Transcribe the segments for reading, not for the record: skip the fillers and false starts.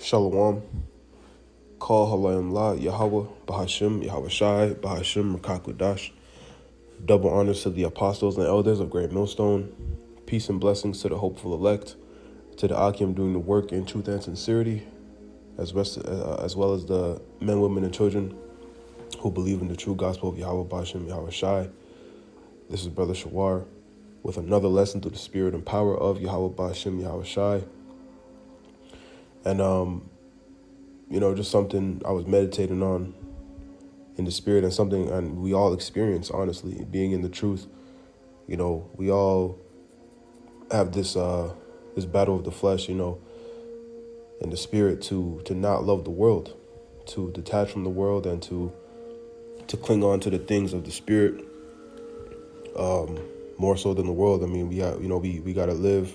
Shalom. Call Halayim La, Yahweh, Bahashim, Yahweh Shai, Bahashim, Rakakudash. Double honors to the apostles and elders of Great Millstone. Peace and blessings to the hopeful elect, to the Akim doing the work in truth and sincerity, as well as the men, women, and children who believe in the true gospel of Yahweh, Bahashim, Yahweh Shai. This is Brother Shawar with another lesson through the spirit and power of Yahweh, Bahashim, Yahweh Shai. And just something I was meditating on in the spirit, and something and we all experience, honestly, being in the truth. We all have this battle of the flesh, in the spirit to not love the world, to detach from the world, and to cling on to the things of the spirit more so than the world. I mean, we got to live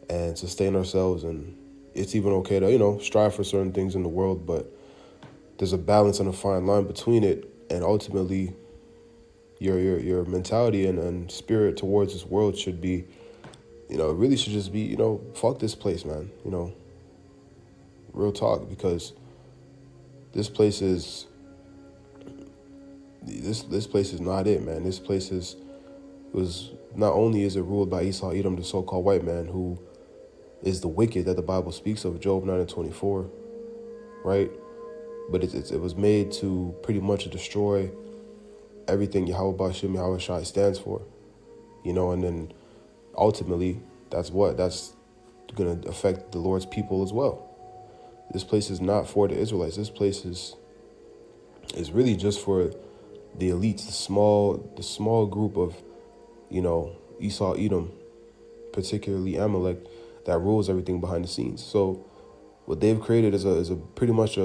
and sustain ourselves, and it's even okay to, strive for certain things in the world, but there's a balance and a fine line between it. And ultimately, your mentality and spirit towards this world should be, it really should just be, fuck this place, man. Real talk, because this place is not it, man. This place was not only is it ruled by Esau, Edom, the so-called white man, who is the wicked that the Bible speaks of, Job 9:24, right? But it was made to pretty much destroy everything Yahweh Bashim Yahweh Shai stands for, and then ultimately that's going to affect the Lord's people as well. This place is not for the Israelites. This place is really just for the elites, the small group of, Esau, Edom, particularly Amalek, that rules everything behind the scenes. So what they've created is a pretty much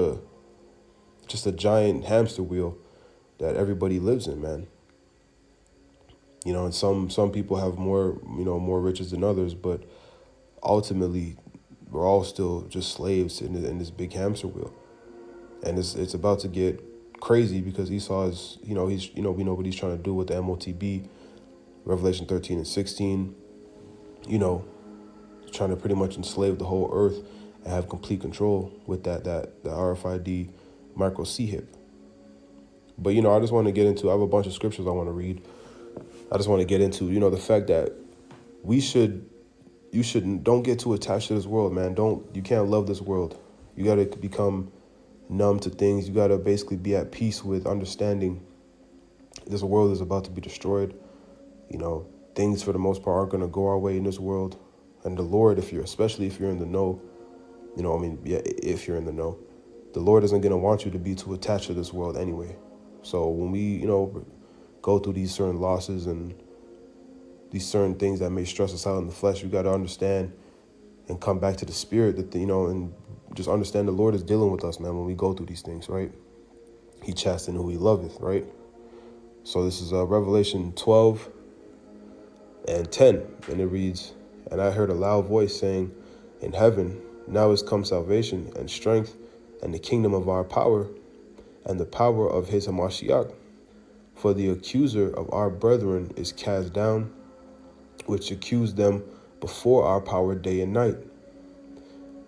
just a giant hamster wheel that everybody lives in, man. And some people have more riches than others, but ultimately we're all still just slaves in this big hamster wheel. And it's about to get crazy, because Esau is, we know what he's trying to do with the MOTB, Revelation 13 and 16, trying to pretty much enslave the whole earth and have complete control with the RFID micro C-hip. But, I just want to get into, I have a bunch of scriptures I want to read. I just want to get into, the fact that don't get too attached to this world, man. You can't love this world. You got to become numb to things. You got to basically be at peace with understanding this world is about to be destroyed. Things for the most part aren't going to go our way in this world. And the Lord, especially if you're in the know, if you're in the know, the Lord isn't going to want you to be too attached to this world anyway. So when we, go through these certain losses and these certain things that may stress us out in the flesh, we got to understand and come back to the spirit that, and just understand the Lord is dealing with us, man, when we go through these things, right? He chasteneth who he loveth, right? So this is Revelation 12 and 10, and it reads, "And I heard a loud voice saying in heaven, now is come salvation and strength and the kingdom of our power and the power of his Hamashiach. For the accuser of our brethren is cast down, which accused them before our power day and night.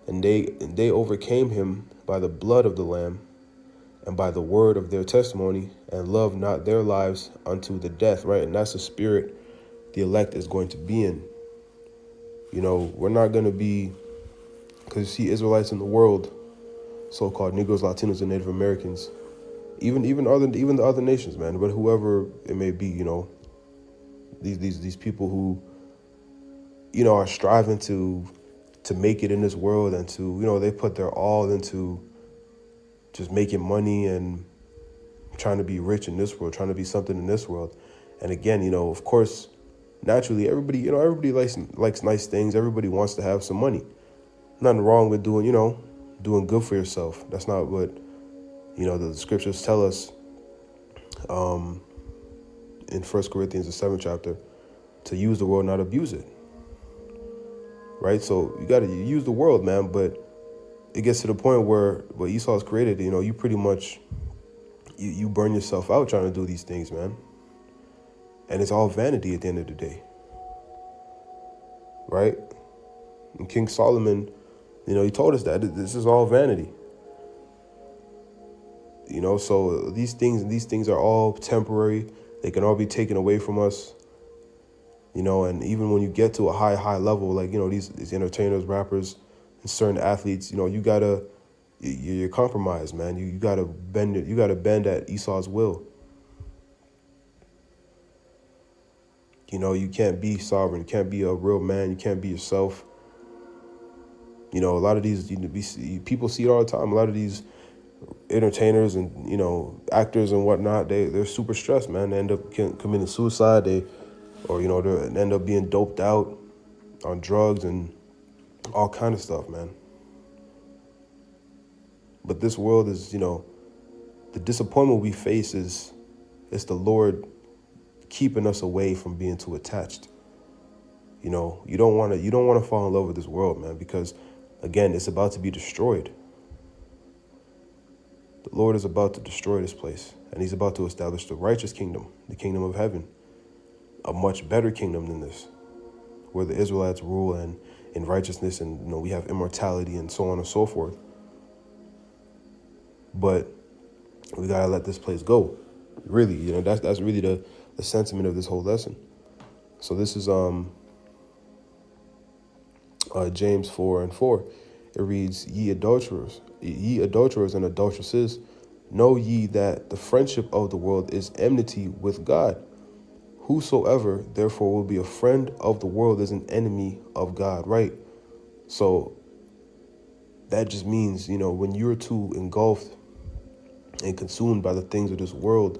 And they overcame him by the blood of the Lamb and by the word of their testimony, and loved not their lives unto the death," right? And that's the spirit the elect is going to be in. We're not going to be, because you see Israelites in the world, so-called Negros, Latinos, and Native Americans, even the other nations, man, but whoever it may be, these people who, are striving to make it in this world, and to, they put their all into just making money and trying to be rich in this world, trying to be something in this world. And again, of course, naturally, everybody likes nice things. Everybody wants to have some money. Nothing wrong with doing good for yourself. That's not what, the scriptures tell us in 1 Corinthians, the 7th chapter, to use the world, not abuse it. Right? So you got to use the world, man. But it gets to the point where what Esau's created, you pretty much, you burn yourself out trying to do these things, man. And it's all vanity at the end of the day. Right? And King Solomon He told us that this is all vanity. So these things are all temporary. They can all be taken away from us. And even when you get to a high level, like, these entertainers, rappers, and certain athletes, you're compromised, man. You gotta bend it. You gotta bend at Esau's will. You can't be sovereign. You can't be a real man. You can't be yourself. A lot of these, people see it all the time. A lot of these entertainers and, actors and whatnot, they're super stressed, man. They end up committing suicide. They end up being doped out on drugs and all kind of stuff, man. But this world is, the disappointment we face is it's the Lord keeping us away from being too attached. You don't want to fall in love with this world, man, because again, it's about to be destroyed. The Lord is about to destroy this place, and he's about to establish the righteous kingdom, the kingdom of heaven, a much better kingdom than this, where the Israelites rule and in righteousness, and we have immortality and so on and so forth. But we gotta let this place go. Really, that's really the sentiment of this whole lesson. So this is James 4:4. It reads, ye adulterers and adulteresses, know ye that the friendship of the world is enmity with God. Whosoever therefore will be a friend of the world is an enemy of God, right? So that just means, when you're too engulfed and consumed by the things of this world,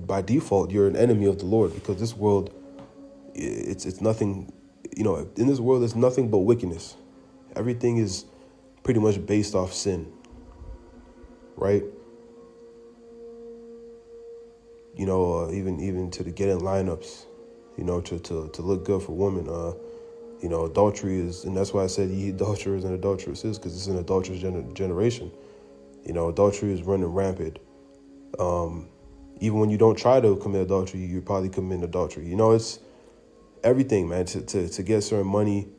by default, you're an enemy of the Lord, because this world, it's nothing, in this world, there's nothing but wickedness. Everything is pretty much based off sin, right? Even to get in lineups, to look good for women, adultery is, and that's why I said ye adulterers and adulteresses, because it's an adulterous generation. Adultery is running rampant. Even when you don't try to commit adultery, you're probably committing adultery. It's everything, man. To get certain money,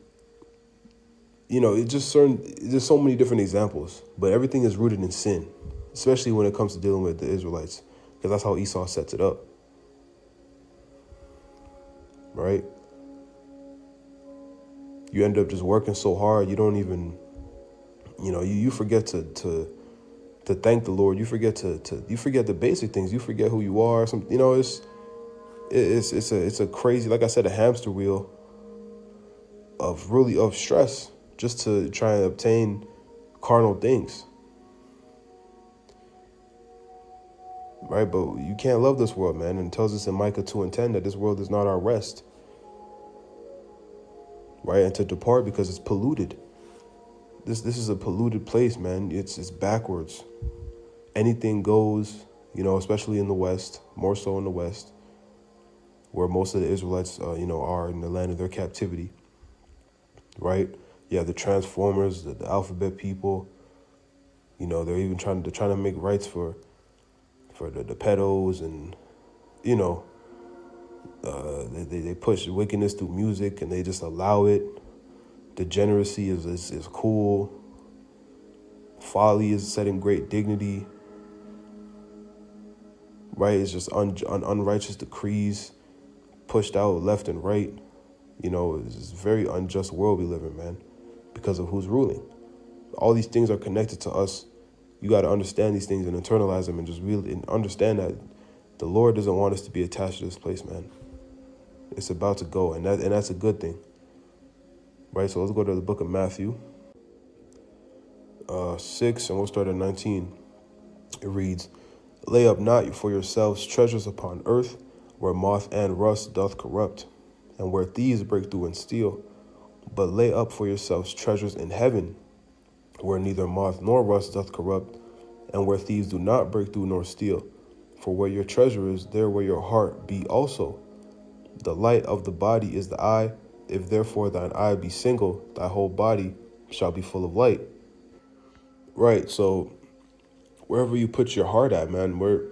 there's so many different examples, but everything is rooted in sin, especially when it comes to dealing with the Israelites, because that's how Esau sets it up, right? You end up just working so hard, you don't even, you forget to thank the Lord. You forget you forget the basic things. You forget who you are. It's a crazy, like I said, a hamster wheel of stress just to try and obtain carnal things. Right, but you can't love this world, man. And it tells us in Micah 2:10 that this world is not our rest. Right, and to depart because it's polluted. This is a polluted place, man. It's backwards. Anything goes, especially in the West, more so in the West, where most of the Israelites, are in the land of their captivity. Right, you have the Transformers, the alphabet people. They're even trying to make rights for the pedos, and they push wickedness through music, and they just allow it. Degeneracy is cool. Folly is set in great dignity. Right, it's just unrighteous decrees pushed out left and right. It's a very unjust world we live in, man, because of who's ruling. All these things are connected to us. You got to understand these things and internalize them, and just really understand that the Lord doesn't want us to be attached to this place, man. It's about to go, and that's a good thing. Right, so let's go to the book of Matthew 6, and we'll start at 19. It reads, lay up not for yourselves treasures upon earth, where moth and rust doth corrupt, and where thieves break through and steal. But lay up for yourselves treasures in heaven, where neither moth nor rust doth corrupt, and where thieves do not break through nor steal. For where your treasure is, there will your heart be also. The light of the body is the eye. If therefore thine eye be single, thy whole body shall be full of light. Right, so wherever you put your heart at, man, where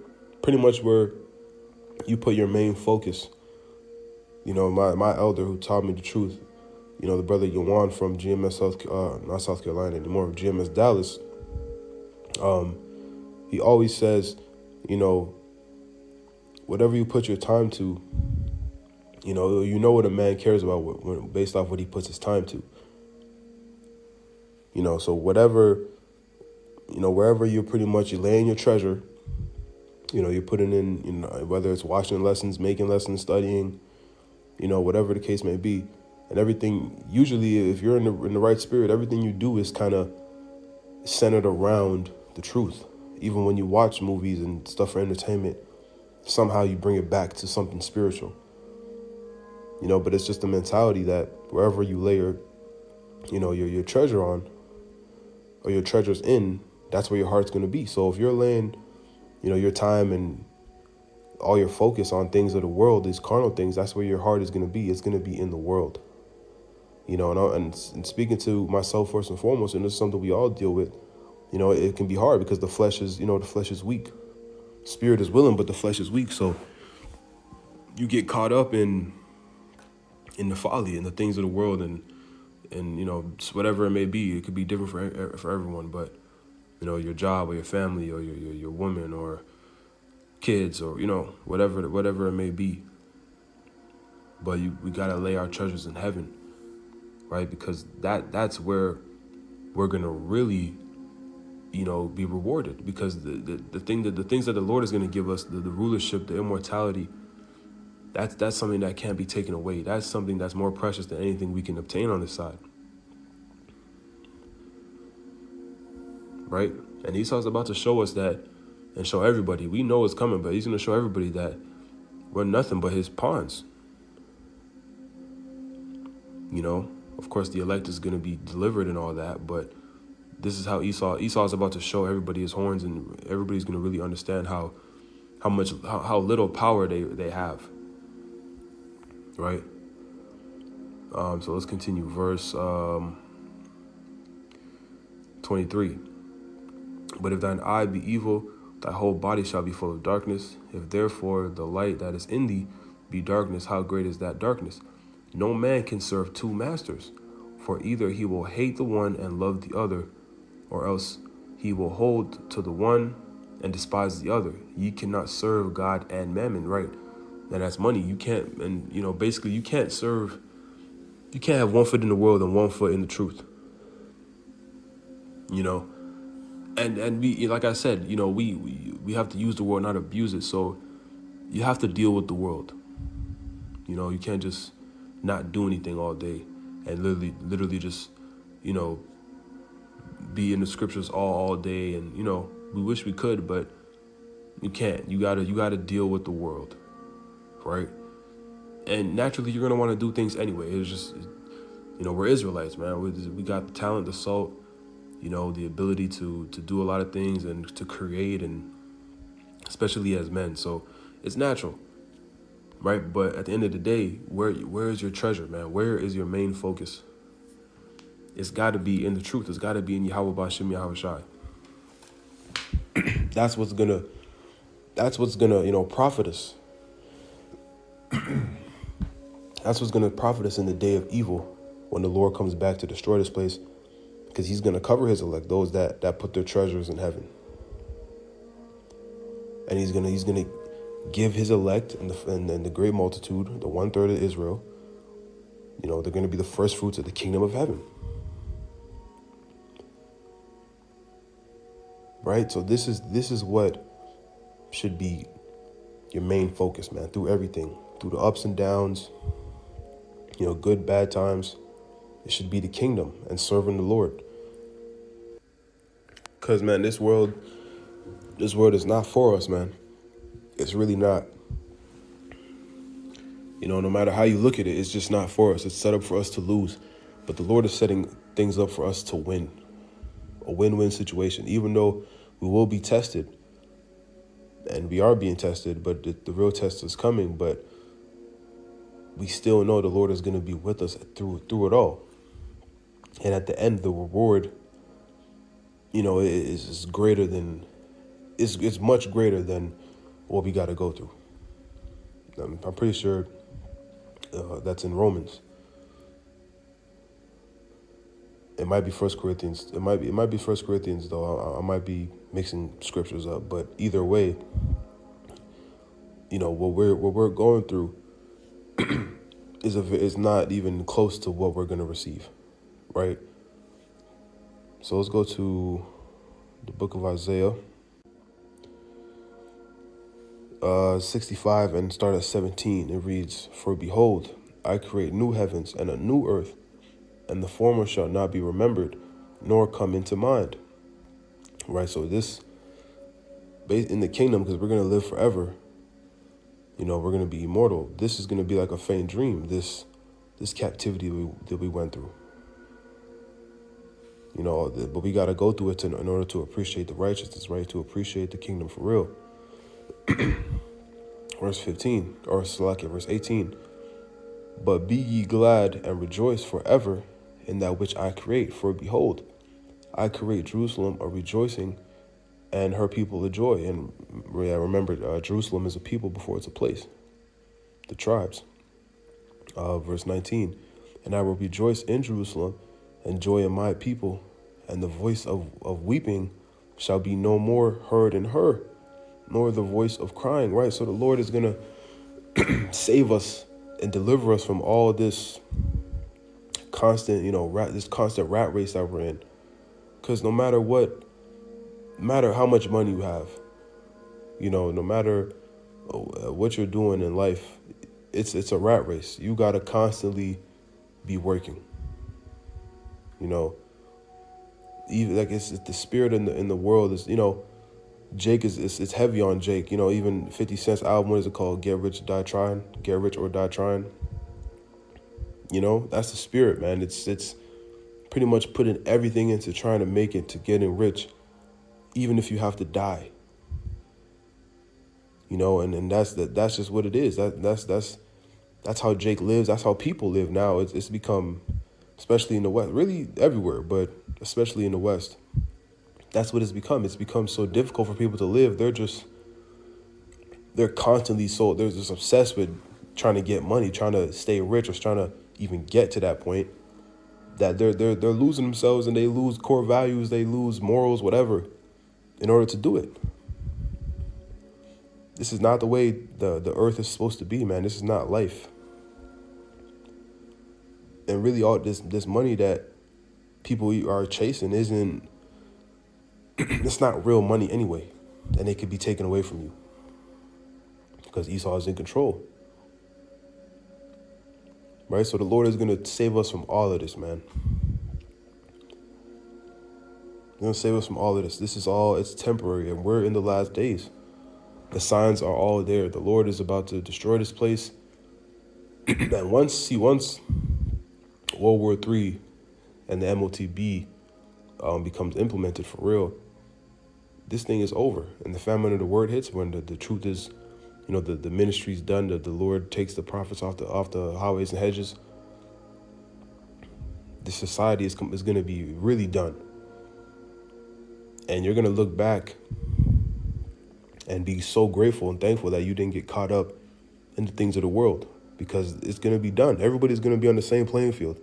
you put your main focus. My elder who taught me the truth, The brother Yawan from GMS not South Carolina anymore, GMS Dallas, he always says, whatever you put your time to, what a man cares about based off what he puts his time to. So whatever, wherever you're laying your treasure, you're putting in, whether it's watching lessons, making lessons, studying, whatever the case may be. And everything, usually if you're in the right spirit, everything you do is kind of centered around the truth. Even when you watch movies and stuff for entertainment, somehow you bring it back to something spiritual. But it's just the mentality that wherever you lay your treasure on, or your treasures in, that's where your heart's going to be. So if you're laying, your time and all your focus on things of the world, these carnal things, that's where your heart is going to be. It's going to be in the world. And speaking to myself first and foremost, and this is something we all deal with, it can be hard because the flesh is weak. Spirit is willing, but the flesh is weak. So you get caught up in the folly and the things of the world, and whatever it may be. It could be different for everyone, but your job or your family or your woman or kids or whatever it may be. But we gotta lay our treasures in heaven, right? Because that's where we're gonna really be rewarded, because the things that the Lord is gonna give us, the rulership, the immortality, that's something that can't be taken away. That's something that's more precious than anything we can obtain on this side. Right? And Esau's about to show us that, and show everybody. We know it's coming, but he's going to show everybody that we're nothing but his pawns. Of course, the elect is going to be delivered and all that, but this is how Esau's about to show everybody his horns, and everybody's going to really understand how little power they have. Right? So let's continue. Verse 23. But if thine eye be evil, thy whole body shall be full of darkness. If therefore the light that is in thee be darkness, how great is that darkness? No man can serve two masters, for either he will hate the one and love the other, or else he will hold to the one and despise the other. Ye cannot serve God and mammon, right? And that's money. You can't, and basically you can't have 1 foot in the world and 1 foot in the truth. And we, like I said, we have to use the world, not abuse it. So you have to deal with the world. You can't just not do anything all day and literally just, be in the scriptures all day. And, we wish we could, but you can't. You gotta deal with the world, right? And naturally, you're gonna want to do things anyway. It's just, we're Israelites, man. We got the talent, the salt, the ability to do a lot of things and to create, and especially as men. So it's natural, right? But at the end of the day, where is your treasure, man? Where is your main focus? It's got to be in the truth. It's got to be in Yahweh B'Shem Yahweh Shai. That's what's gonna, profit us. That's what's gonna profit us in the day of evil, when the Lord comes back to destroy this place. Because he's going to cover his elect, those that put their treasures in heaven. And he's going to give his elect and the great multitude, the 1/3 of Israel, they're going to be the first fruits of the kingdom of heaven. Right? So this is what should be your main focus, man, through everything, through the ups and downs, good, bad times. It should be the kingdom and serving the Lord. Because, man, this world is not for us, man. It's really not. No matter how you look at it, it's just not for us. It's set up for us to lose. But the Lord is setting things up for us to win. A win-win situation. Even though we will be tested. And we are being tested, but the real test is coming. But we still know the Lord is going to be with us through it all. And at the end, the reward, is greater than, it's much greater than what we got to go through. I'm pretty sure that's in Romans. It might be First Corinthians. It might be First Corinthians though. I might be mixing scriptures up, but either way, what we're going through is not even close to what we're gonna receive, right? So let's go to the book of Isaiah, 65 and start at 17. It reads, "For behold, I create new heavens and a new earth, and the former shall not be remembered, nor come into mind." Right, so this, in the kingdom, because we're going to live forever, we're going to be immortal. This is going to be like a faint dream, this captivity that we went through. But we got to go through it in order to appreciate the righteousness, right? To appreciate the kingdom for real. Verse 15, or verse 18. "But be ye glad and rejoice forever in that which I create. For behold, I create Jerusalem a rejoicing, and her people a joy." And remember, Jerusalem is a people before it's a place. The tribes. Verse 19. "And I will rejoice in Jerusalem, and joy in my people, and the voice of weeping shall be no more heard in her, nor the voice of crying." Right, so the Lord is going to save us and deliver us from all this constant, this constant rat race that we're in. Because no matter how much money you have, no matter what you're doing in life, it's a rat race. You got to constantly be working. Even like it's the spirit in the world is, Jake it's heavy on Jake. Even 50 Cent's album, what is it called? Get Rich or Die Trying. That's the spirit, man. It's pretty much putting everything into trying to make it, to getting rich, even if you have to die. And that's just what it is. That's how Jake lives. That's how people live now. It's become, especially in the West, really everywhere, but especially in the West, that's what it's become. It's become so difficult for people to live. They're constantly they're just obsessed with trying to get money, trying to stay rich, or trying to even get to that point, that they're losing themselves, and they lose core values, they lose morals, whatever, in order to do it. This is not the way the earth is supposed to be, man. This is not life. And really, all this money that people are chasing isn't, it's not real money anyway, and it could be taken away from you because Esau is in control. Right, so the Lord is going to save us from all of this, man. He's going to save us from all of this. It's temporary, and we're in the last days. The signs are all there. The Lord is about to destroy this place. And once World War III and the MOTB becomes implemented for real, this thing is over. And the famine of the word hits, when the truth is, the ministry's done, the Lord takes the prophets off the highways and hedges. The society is going to be really done. And you're going to look back and be so grateful and thankful that you didn't get caught up in the things of the world, because it's going to be done. Everybody's going to be on the same playing field.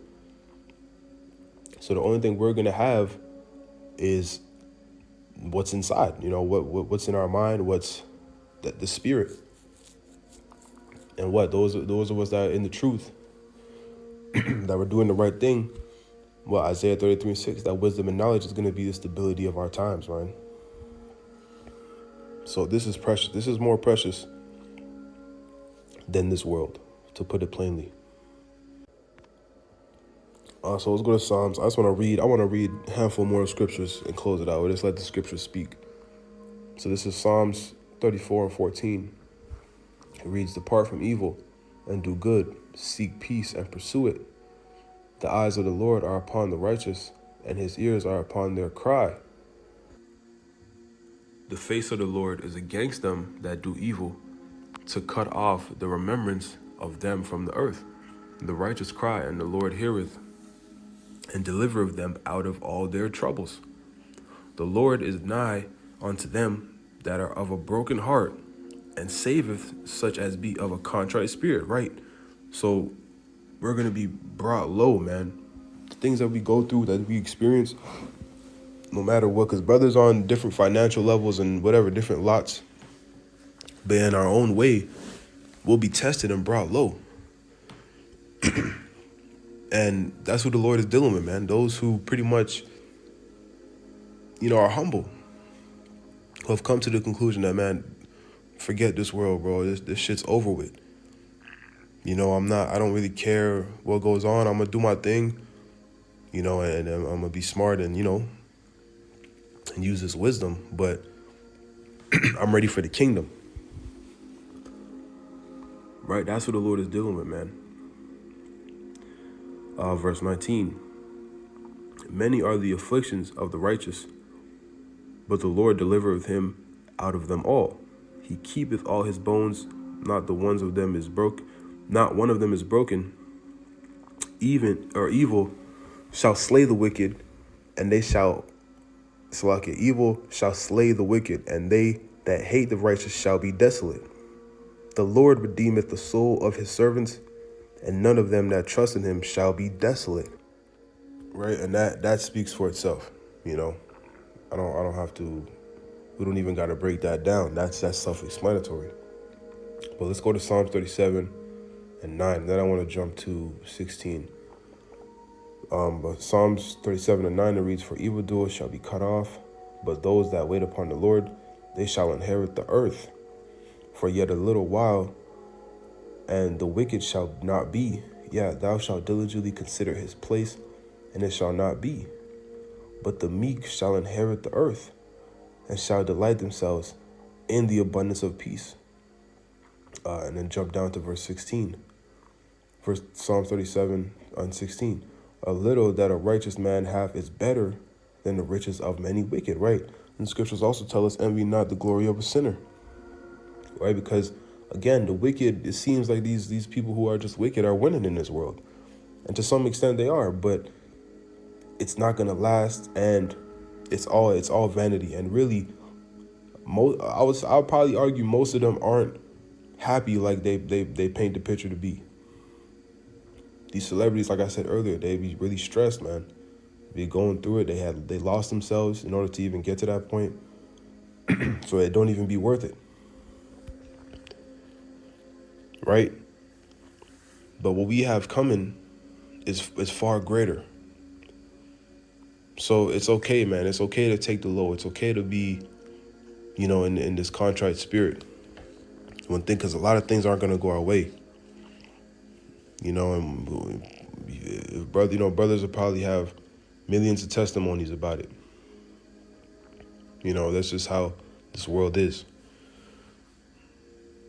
So the only thing we're going to have is what's inside, what's in our mind, what's the spirit. And those of us that are in the truth, that we're doing the right thing, Isaiah 33:6, that wisdom and knowledge is going to be the stability of our times, man. So this is precious. This is more precious than this world, to put it plainly. So let's go to Psalms. I want to read a handful more of scriptures and close it out. We'll just let the scriptures speak. So this is Psalms 34:14. It reads, "Depart from evil and do good, seek peace and pursue it. The eyes of the Lord are upon the righteous, and his ears are upon their cry. The face of the Lord is against them that do evil, to cut off the remembrance of them from the earth. The righteous cry, and the Lord heareth, and delivereth them out of all their troubles. The Lord is nigh unto them that are of a broken heart, and saveth such as be of a contrite spirit." Right? So we're going to be brought low, man, things that we go through, that we experience, no matter what, because brothers on different financial levels and whatever, different lots, but in our own way, we'll be tested and brought low. And that's what the Lord is dealing with, man. Those who pretty much, are humble, who have come to the conclusion that, man, forget this world, bro. This shit's over with. I don't really care what goes on. I'm going to do my thing, and I'm going to be smart and, and use this wisdom. But I'm ready for the kingdom. Right? That's what the Lord is dealing with, man. Verse 19. Many are the afflictions of the righteous, but the Lord delivereth him out of them all. He keepeth all his bones, not one of them is broken. Evil shall slay the wicked, and they shall evil shall slay the wicked, and they that hate the righteous shall be desolate. The Lord redeemeth the soul of his servants, and none of them that trust in him shall be desolate. Right, and that speaks for itself. I don't have to. We don't even got to break that down. That's self-explanatory. But let's go to Psalms 37 and 9. And then I want to jump to 16. But Psalms 37 and 9, it reads, "For evildoers shall be cut off, but those that wait upon the Lord, they shall inherit the earth. For yet a little while, and the wicked shall not be. Yeah, thou shalt diligently consider his place, and it shall not be. But the meek shall inherit the earth, and shall delight themselves in the abundance of peace." And then jump down to verse 16. Psalm 37 and 16. "A little that a righteous man hath is better than the riches of many wicked," right? And the scriptures also tell us, "Envy not the glory of a sinner," right? Because, again, the wicked, it seems like these people who are just wicked are winning in this world. And to some extent they are, but it's not going to last, and it's all vanity. And really, I'll probably argue most of them aren't happy like they paint the picture to be. These celebrities, like I said earlier, they be really stressed, man. They be going through it. They lost themselves in order to even get to that point. So it don't even be worth it. Right? But what we have coming is far greater. So it's okay, man. It's okay to take the low. It's okay to be, in this contrite spirit. Because a lot of things aren't going to go our way. And brothers will probably have millions of testimonies about it. That's just how this world is.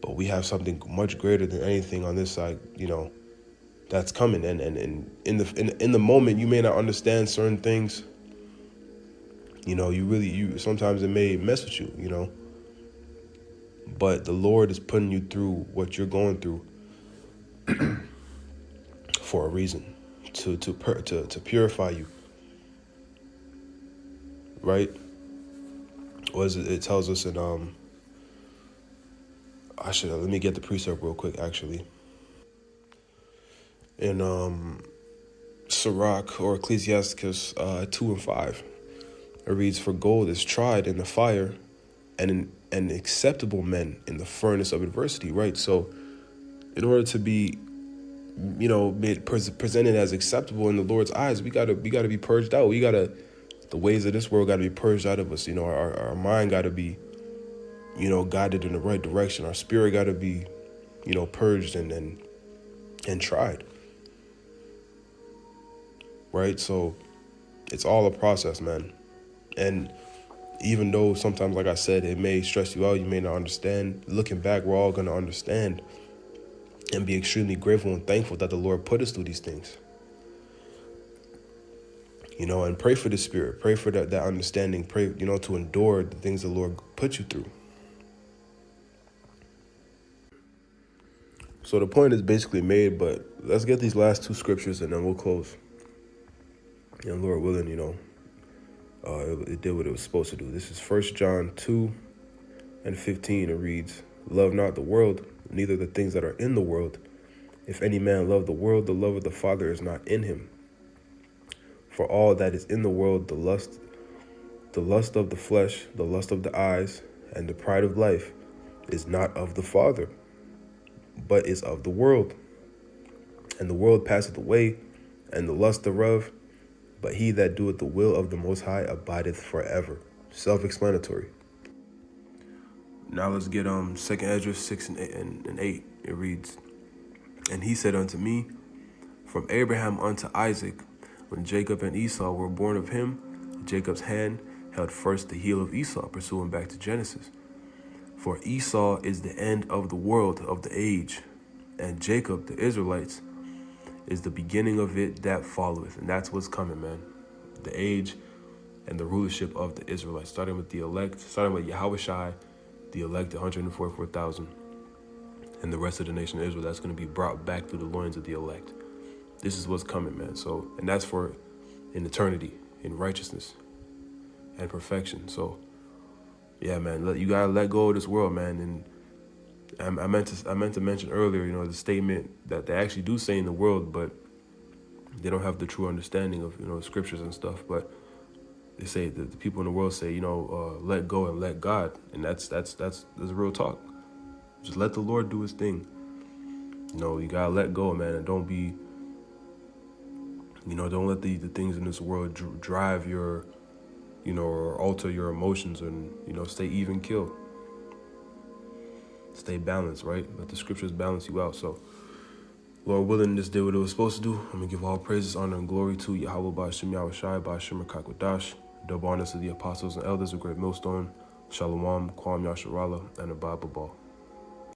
But we have something much greater than anything on this side, that's coming. And in the moment, you may not understand certain things. You sometimes it may mess with you, But the Lord is putting you through what you're going through for a reason, to purify you, right? It tells us in let me get the precept real quick, actually. In Sirach or Ecclesiasticus 2 and 5, it reads, "For gold is tried in the fire, and acceptable men in the furnace of adversity," right? So in order to be, made presented as acceptable in the Lord's eyes, we gotta be purged out. The ways of this world gotta be purged out of us. Our mind gotta be, guided in the right direction. Our spirit gotta be, purged and tried. Right? So it's all a process, man. And even though sometimes, like I said, it may stress you out, you may not understand. Looking back, we're all going to understand and be extremely grateful and thankful that the Lord put us through these things. And pray for the spirit. Pray for that understanding. Pray, to endure the things the Lord put you through. So the point is basically made, but let's get these last two scriptures and then we'll close. And Lord willing, it did what it was supposed to do. This is 1 John 2 and 15. It reads, "Love not the world, neither the things that are in the world. If any man love the world, the love of the Father is not in him. For all that is in the world, the lust of the flesh, the lust of the eyes, and the pride of life, is not of the Father, but is of the world. And the world passeth away, and the lust thereof, but he that doeth the will of the Most High abideth forever. Self-explanatory. Now let's get 2 Esdras 6 and 8. It reads, And he said unto me, From Abraham unto Isaac, when Jacob and Esau were born of him, Jacob's hand held first the heel of Esau, pursuing back to Genesis. For Esau is the end of the world, of the age, and Jacob, the Israelites, is the beginning of it that followeth. And that's what's coming, man. The age and the rulership of the Israelites, starting with the elect, starting with Yahushai, the elect, 144,000, and the rest of the nation of Israel. That's going to be brought back through the loins of the elect. This is what's coming, man. So, and that's for in eternity, in righteousness and perfection. So, yeah, man, you gotta let go of this world, man. And I meant to mention earlier, the statement that they actually do say in the world, but they don't have the true understanding of the scriptures and stuff. But they say the people in the world say, let go and let God, and that's real talk. Just let the Lord do His thing. You gotta let go, man, and don't be, don't let the things in this world drive your, or alter your emotions, and stay even keel. Stay balanced, right? Let the scriptures balance you out. So, Lord willing, this did what it was supposed to do. I'm going to give all praises, honor, and glory to Yahweh Ba'ashem Yahushai, Ba'ashem Rakakwadash, double honors to the apostles and elders of Great Millstone, Shalom, Kwam Yasharala, and the Bible Ball.